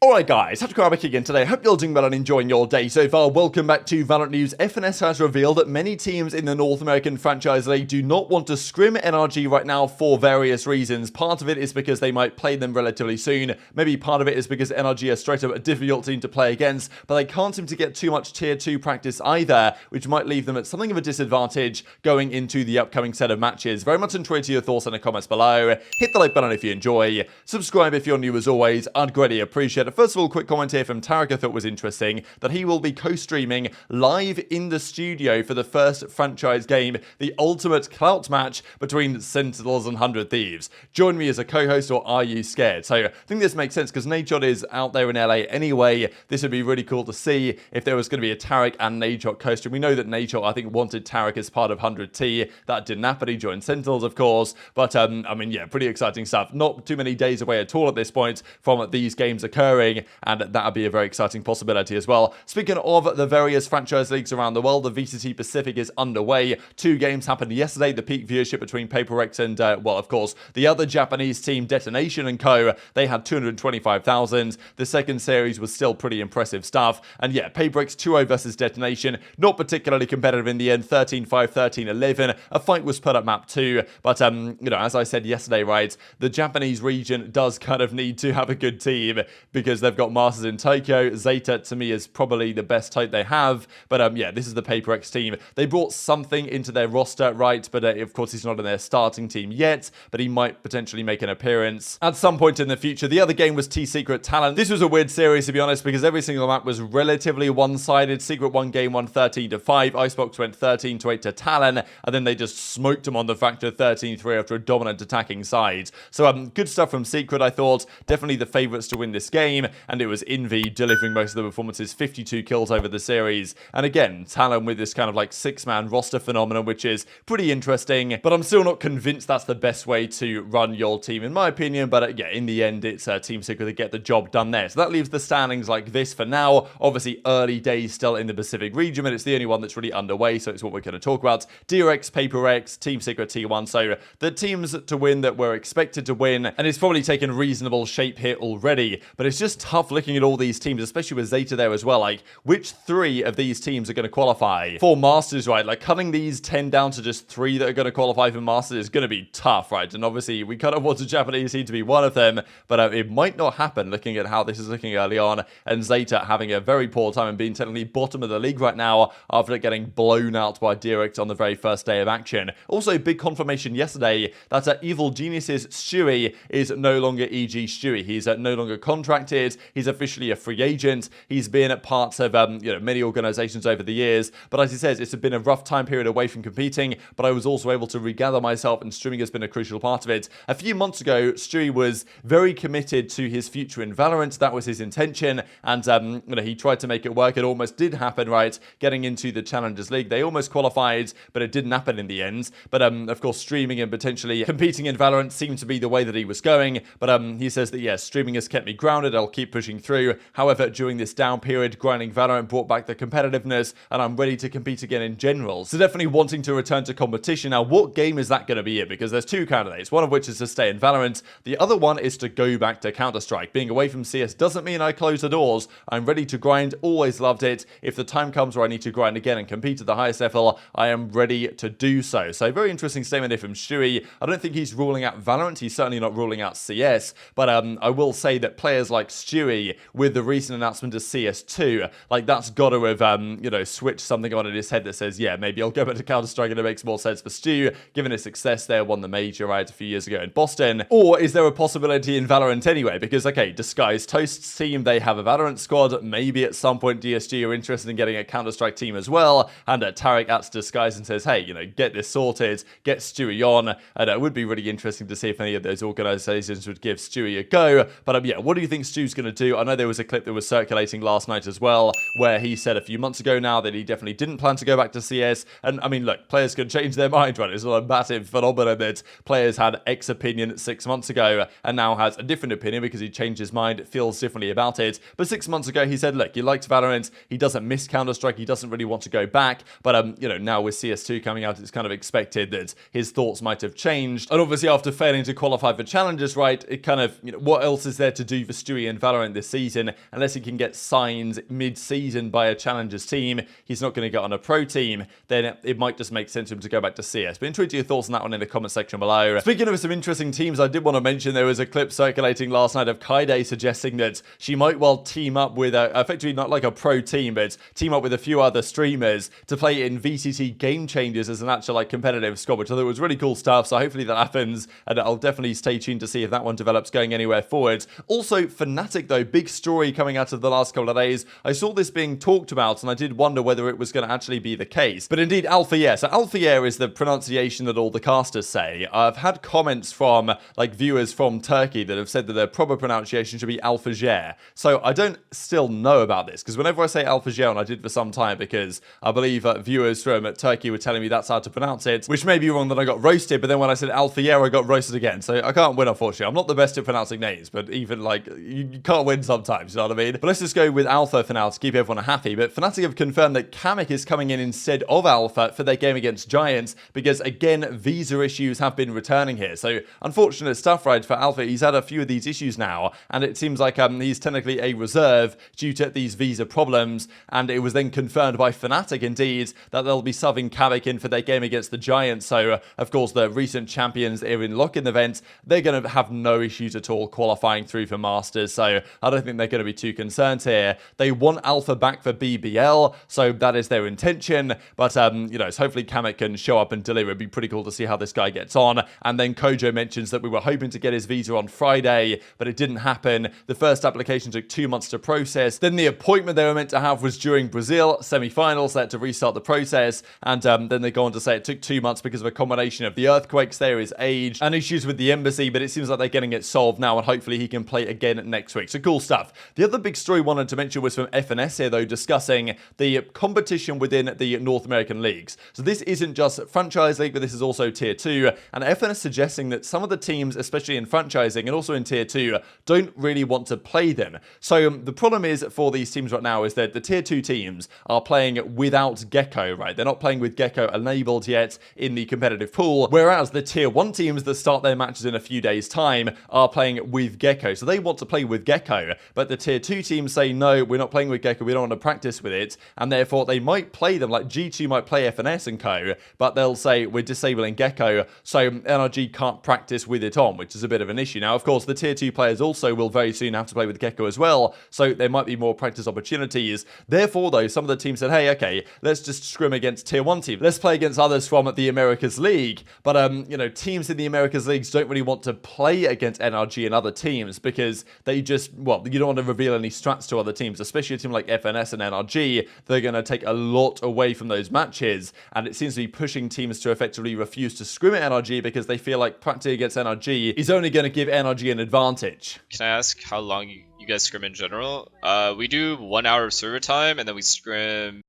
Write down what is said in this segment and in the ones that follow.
Alright guys, TacticalRab back again today. Hope you're doing well and enjoying your day so far. Welcome back to VALORANT News. FNS has revealed that many teams in the North American franchise league do not want to scrim NRG right now for various reasons. Part of it is because they might play them relatively soon. Maybe part of it is because NRG are straight up a difficult team to play against, but they can't seem to get too much tier 2 practice either, which might leave them at something of a disadvantage going into the upcoming set of matches. Very much enjoy your thoughts in the comments below. Hit the like button if you enjoy. Subscribe if you're new as always. I'd greatly appreciate it. First of all, quick comment here from Tarek I thought was interesting, that he will be co-streaming live in the studio for the first franchise game, the ultimate clout match between Sentinels and 100 Thieves. Join me as a co-host, or are you scared? So I think this makes sense because Nadeshot is out there in LA anyway. This would be really cool to see if there was going to be a Tarek and Nadeshot co-stream. We know that Nadeshot, I think, wanted Tarek as part of 100T. That didn't happen. He joined Sentinels, of course. But, I mean, yeah, pretty exciting stuff. Not too many days away at all at this point from these games occurring, and that would be a very exciting possibility as well. Speaking of the various franchise leagues around the world, the VCT Pacific is underway. 2 games happened yesterday. The peak viewership between PaperX and, well, of course, the other Japanese team, Detonation and Co. They had 225,000. The second series was still pretty impressive stuff. And yeah, PaperX 2-0 versus Detonation. Not particularly competitive in the end. 13-5, 13-11. A fight was put at map 2. But, you know, as I said yesterday, right, the Japanese region does kind of need to have a good team because they've got Masters in Tokyo. Zeta, to me, is probably the best type they have. But, yeah, this is the PaperX team. They brought something into their roster, right? But, of course, he's not in their starting team yet. But he might potentially make an appearance at some point in the future. The other game was T-Secret Talent. This was a weird series, to be honest, because every single map was relatively one-sided. Secret won game 1 13-5. Icebox went 13-8 to Talon. And then they just smoked him on the factor 13-3 after a dominant attacking side. So, good stuff from Secret, I thought. Definitely the favourites to win this game. And it was Envy delivering most of the performances, 52 kills over the series. And again, Talon with this kind of like 6-man roster phenomenon, which is pretty interesting. But I'm still not convinced that's the best way to run your team, in my opinion. But yeah, in the end, it's Team Secret that get the job done there. So that leaves the standings like this for now. Obviously, early days still in the Pacific region, but it's the only one that's really underway. So it's what we're going to talk about. DRX, PaperX, Team Secret, T1. So the teams to win that were expected to win. And it's probably taken reasonable shape here already. But it's just tough looking at all these teams, especially with Zeta there as well. Like, which 3 of these teams are going to qualify for Masters, right? Like, cutting these 10 down to just 3 that are going to qualify for Masters is going to be tough, right? And obviously, we kind of want a Japanese team to be one of them, but it might not happen looking at how this is looking early on. And Zeta having a very poor time and being technically bottom of the league right now after getting blown out by Direct on the very first day of action. Also, big confirmation yesterday that Evil Genius's Stewie is no longer EG Stewie. He's no longer contracted. He's officially a free agent. He's been at parts of you know, many organizations over the years, but as he says, it's been a rough time period away from competing, but I was also able to regather myself, and streaming has been a crucial part of it. A few months ago, Stewie was very committed to his future in VALORANT. That was his intention, and you know, he tried to make it work. It almost did happen, right? Getting into the Challengers League, they almost qualified, but it didn't happen in the end. But of course, streaming and potentially competing in VALORANT seemed to be the way that he was going. But he says that yes, streaming has kept me grounded. I'll keep pushing through. However, during this down period, grinding VALORANT brought back the competitiveness, and I'm ready to compete again in general. So definitely wanting to return to competition. Now, what game is that going to be in? Because there's 2 candidates, one of which is to stay in VALORANT. The other one is to go back to Counter-Strike. Being away from CS doesn't mean I close the doors. I'm ready to grind, always loved it. If the time comes where I need to grind again and compete at the highest level, I am ready to do so. So very interesting statement here from Stewie. I don't think he's ruling out VALORANT. He's certainly not ruling out CS. But I will say that players like Stewie, with the recent announcement of CS2, like that's got to have, you know, switched something on in his head that says, yeah, maybe I'll go back to Counter-Strike, and it makes more sense for Stu, given his success there, won the major, right, a few years ago in Boston. Or is there a possibility in VALORANT anyway? Because, okay, Disguised Toast's team, they have a VALORANT squad. Maybe at some point DSG are interested in getting a Counter-Strike team as well. And Tarek adds Disguised and says, hey, you know, get this sorted, get Stewie on. And it would be really interesting to see if any of those organizations would give Stewie a go. But yeah, what do you think Stu's going to do? I know there was a clip that was circulating last night as well, where he said a few months ago now that he definitely didn't plan to go back to CS. And I mean, look, players can change their mind, right? It's not a massive phenomenon that players had X opinion 6 months ago and now has a different opinion because he changed his mind, feels differently about it. But 6 months ago, he said, look, he liked VALORANT. He doesn't miss Counter-Strike. He doesn't really want to go back. But, you know, now with CS2 coming out, it's kind of expected that his thoughts might have changed. And obviously, after failing to qualify for Challengers, right, it kind of, you know, what else is there to do for Stewie in Valorant this season, unless he can get signed mid-season by a Challengers team, he's not going to get on a pro team, then it might just make sense for him to go back to CS. But intrigued to your thoughts on that one in the comment section below. Speaking of some interesting teams, I did want to mention there was a clip circulating last night of Kaide suggesting that she might well team up with effectively not like a pro team, but team up with a few other streamers to play in VCT Game Changers as an actual like competitive squad, which I thought was really cool stuff. So hopefully that happens, and I'll definitely stay tuned to see if that one develops going anywhere forward. Also, Fnatic though, big story coming out of the last couple of days. I saw this being talked about, and I did wonder whether it was going to actually be the case. But indeed, Alpha. So Alpha is the pronunciation that all the casters say. I've had comments from like viewers from Turkey that have said that their proper pronunciation should be Alpha. So I don't still know about this, because whenever I say Alpha, and I did for some time, because I believe viewers from Turkey were telling me that's how to pronounce it, which may be wrong, that I got roasted, but then when I said Alpha, I got roasted again. So I can't win, unfortunately. I'm not the best at pronouncing names, but even like, you can't win sometimes, you know what I mean? But let's just go with Alpha for now to keep everyone happy. But Fnatic have confirmed that Kamik is coming in instead of Alpha for their game against Giants, because again, visa issues have been returning here. So unfortunate stuff, right, for Alpha. He's had a few of these issues now, and it seems like he's technically a reserve due to these visa problems, and it was then confirmed by Fnatic indeed that they'll be subbing Kamik in for their game against the Giants. So of course the recent champions are in lock-in event, they're going to have no issues at all qualifying through for Masters, so I don't think they're going to be too concerned here. They want Alpha back for BBL, so that is their intention, but you know, so hopefully Kamik can show up and deliver. It'd be pretty cool to see how this guy gets on. And then Kojo mentions that we were hoping to get his visa on Friday, but it didn't happen. The first application took 2 months to process. Then the appointment they were meant to have was during Brazil semi-finals. They had to restart the process, and then they go on to say it took 2 months because of a combination of the earthquakes there, his age, and issues with the embassy, but it seems like they're getting it solved now, and hopefully he can play again next week. So cool stuff. The other big story I wanted to mention was from FNS here, though, discussing the competition within the North American leagues. So this isn't just Franchise League, but this is also Tier 2, and FNS suggesting that some of the teams, especially in franchising and also in Tier 2, don't really want to play them. So the problem is for these teams right now is that the Tier 2 teams are playing without Gecko, right? They're not playing with Gecko enabled yet in the competitive pool, whereas the Tier 1 teams that start their matches in a few days' time are playing with Gecko. So they want to play with Gecko, but the Tier 2 teams say, no, we're not playing with Gecko, we don't want to practice with it, and therefore they might play them, like G2 might play FNS and co, but they'll say, we're disabling Gecko, so NRG can't practice with it on, which is a bit of an issue. Now, of course, the Tier 2 players also will very soon have to play with Gecko as well, so there might be more practice opportunities. Therefore, though, some of the teams said, hey, okay, let's just scrim against Tier 1 teams. Let's play against others from the Americas League. But, you know, teams in the Americas Leagues don't really want to play against NRG and other teams because they just, well, you don't want to reveal any strats to other teams, especially a team like FNS and NRG. They're going to take a lot away from those matches, and it seems to be pushing teams to effectively refuse to scrim at NRG because they feel like practicing against NRG is only going to give NRG an advantage. Can I ask how long you guys scrim in general? We do 1 hour of server time, and then we scrim.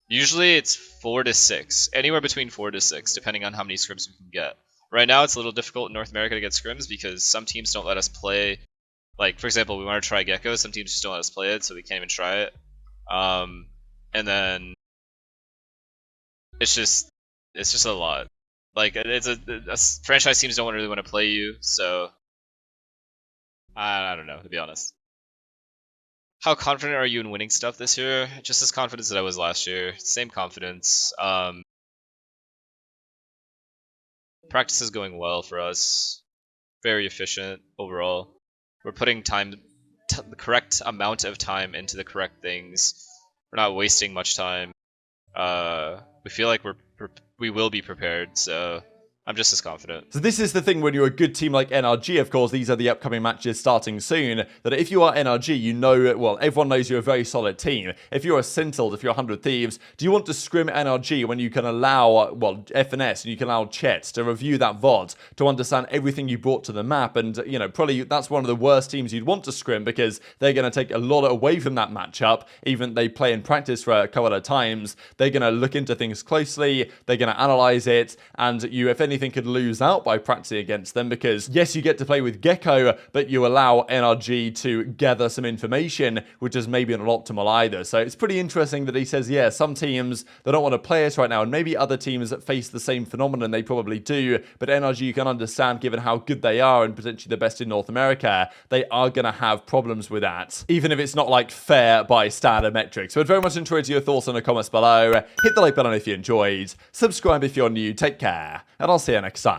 Usually it's 4 to 6, anywhere between 4 to 6, depending on how many scrims we can get. Right now it's a little difficult in North America to get scrims because some teams don't let us play. Like, for example, we want to try Gecko, some teams just don't let us play it, so we can't even try it. And then it's just a lot. Like, it's a franchise teams don't really want to play you, so I don't know, to be honest. How confident are you in winning stuff this year? Just as confident as I was last year. Same confidence. Practice is going well for us. Very efficient overall. We're putting the correct amount of time into the correct things. We're not wasting much time. We feel like we will be prepared, so I'm just as confident. So this is the thing when you're a good team like NRG, of course, these are the upcoming matches starting soon, that if you are NRG, you know, well, everyone knows you're a very solid team. If you're a Sentinels, if you're 100 Thieves, do you want to scrim NRG when you can allow, well, FNS, and you can allow Chet to review that VOD, to understand everything you brought to the map, and, you know, probably that's one of the worst teams you'd want to scrim because they're going to take a lot away from that matchup, even they play in practice for a couple of times. They're going to look into things closely, they're going to analyze it, and you, if anything, anything, could lose out by practicing against them, because yes, you get to play with Gecko, but you allow NRG to gather some information, which is maybe not optimal either. So it's pretty interesting that he says, yeah, some teams, they don't want to play us right now, and maybe other teams that face the same phenomenon, they probably do, but NRG, you can understand, given how good they are and potentially the best in North America, they are going to have problems with that, even if it's not like fair by standard metrics. So I'd very much enjoy your thoughts in the comments below. Hit the like button if you enjoyed, subscribe if you're new, take care, and I'll see you next time.